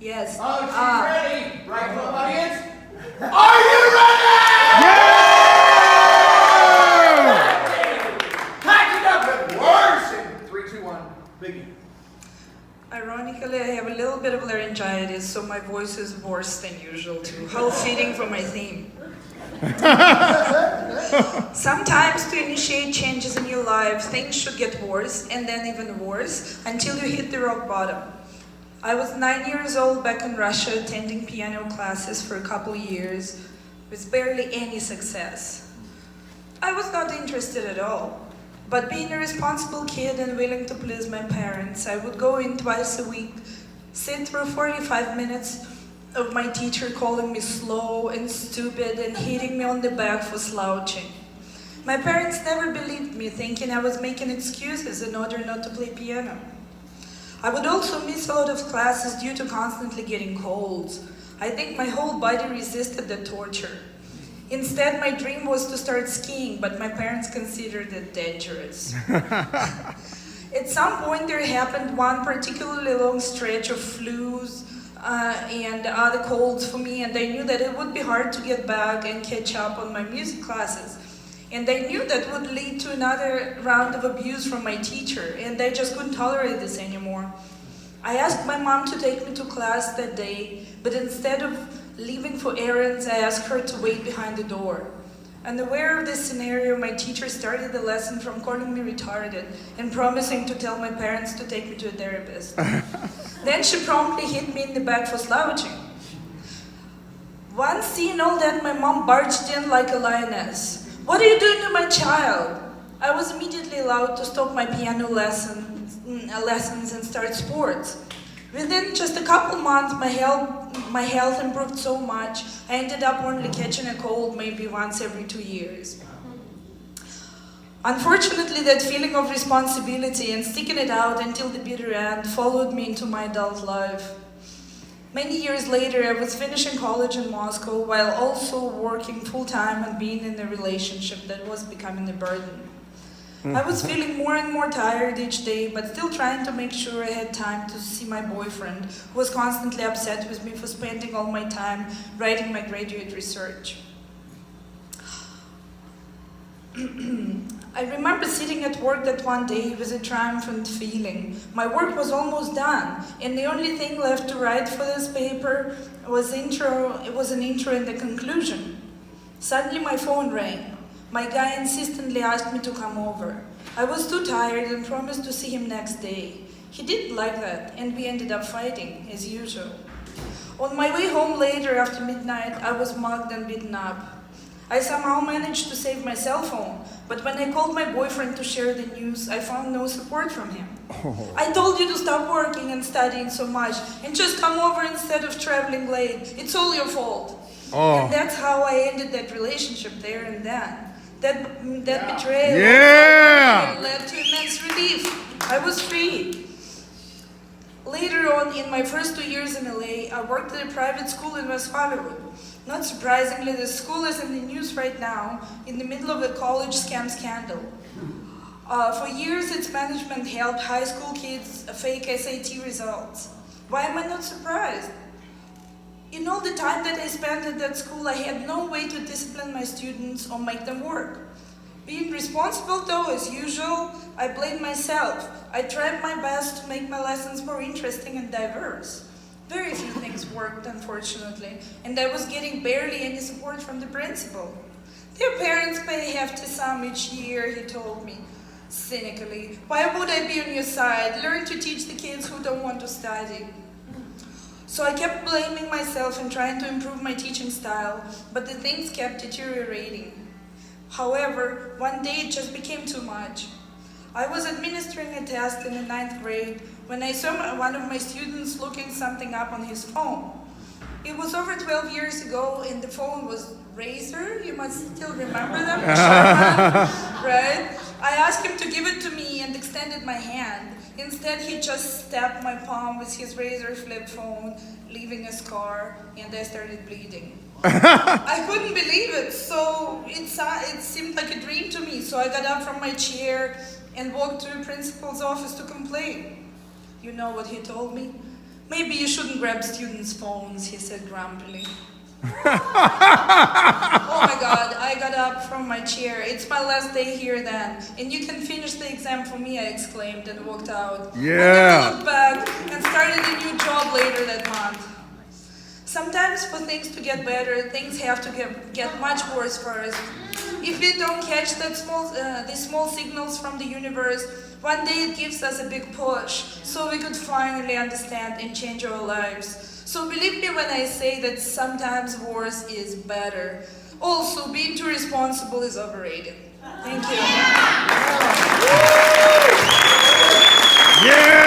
Yes. Oh, she's ready. Right, club audience? Are you ready? Katya Duft with words in 3, 2, 1. Biggie. Ironically, I have a little bit of laryngitis, so my voice is worse than usual too. How fitting for my theme. Sometimes to initiate changes in your life, things should get worse and then even worse until you hit the rock bottom. I was 9 years old back in Russia attending piano classes for a couple of years with barely any success. I was not interested at all, but being a responsible kid and willing to please my parents, I would go in twice a week, sit through 45 minutes of my teacher calling me slow and stupid and hitting me on the back for slouching. My parents never believed me, thinking I was making excuses in order not to play piano. I would also miss a lot of classes due to constantly getting colds. I think my whole body resisted the torture. Instead, my dream was to start skiing, but my parents considered it dangerous. At some point, there happened one particularly long stretch of flus and other colds for me, and I knew that it would be hard to get back and catch up on my music classes. And I knew that would lead to another round of abuse from my teacher, and I just couldn't tolerate this anymore. I asked my mom to take me to class that day, but instead of leaving for errands, I asked her to wait behind the door. Unaware of this scenario, my teacher started the lesson from calling me retarded and promising to tell my parents to take me to a therapist. Then she promptly hit me in the back for slouching. Once seeing all that, my mom barged in like a lioness. "What are you doing to my child?" I was immediately allowed to stop my piano lessons and start sports. Within just a couple months, my health improved so much, I ended up only catching a cold maybe once every 2 years. Unfortunately, that feeling of responsibility and sticking it out until the bitter end followed me into my adult life. Many years later, I was finishing college in Moscow while also working full-time and being in a relationship that was becoming a burden. I was feeling more and more tired each day, but still trying to make sure I had time to see my boyfriend, who was constantly upset with me for spending all my time writing my graduate research. I remember sitting at work that one day with a triumphant feeling. My work was almost done, and the only thing left to write for this paper was an intro and a conclusion. Suddenly my phone rang. My guy insistently asked me to come over. I was too tired and promised to see him next day. He didn't like that, and we ended up fighting, as usual. On my way home later after midnight, I was mugged and beaten up. I somehow managed to save my cell phone, but when I called my boyfriend to share the news, I found no support from him. "I told you to stop working and studying so much and just come over instead of traveling late. It's all your fault." And that's how I ended that relationship there and then. That betrayal led to immense relief. I was free. Later on, in my first 2 years in LA, I worked at a private school in West Hollywood. Not surprisingly, the school is in the news right now, in the middle of a college scam scandal. For years, its management helped high school kids fake SAT results. Why am I not surprised? In all the time that I spent at that school, I had no way to discipline my students or make them work. Being responsible though, as usual, I blamed myself. I tried my best to make my lessons more interesting and diverse. Very few things worked, unfortunately, and I was getting barely any support from the principal. "Their parents pay a hefty sum each year," he told me, cynically. "Why would I be on your side? Learn to teach the kids who don't want to study." So I kept blaming myself and trying to improve my teaching style, but the things kept deteriorating. However, one day it just became too much. I was administering a test in the 9th grade when I saw one of my students looking something up on his phone. It was over 12 years ago, and the phone was Razor. You must still remember them, right? I asked him to give it to me and extended my hand. Instead, he just stabbed my palm with his Razor flip phone, leaving a scar, and I started bleeding. I couldn't believe it, so it seemed like a dream to me. So I got up from my chair and walked to the principal's office to complain. You know what he told me? Maybe you shouldn't grab students' phones, he said grumpily. Oh my God, I got up from my chair. It's my last day here then. And you can finish the exam for me, I exclaimed and walked out. Yeah. I never looked back and started a new job later that month. Sometimes for things to get better, things have to get much worse first. If we don't catch these small signals from the universe, one day it gives us a big push, so we could finally understand and change our lives. So believe me when I say that sometimes worse is better. Also, being too responsible is overrated. Thank you. Yeah!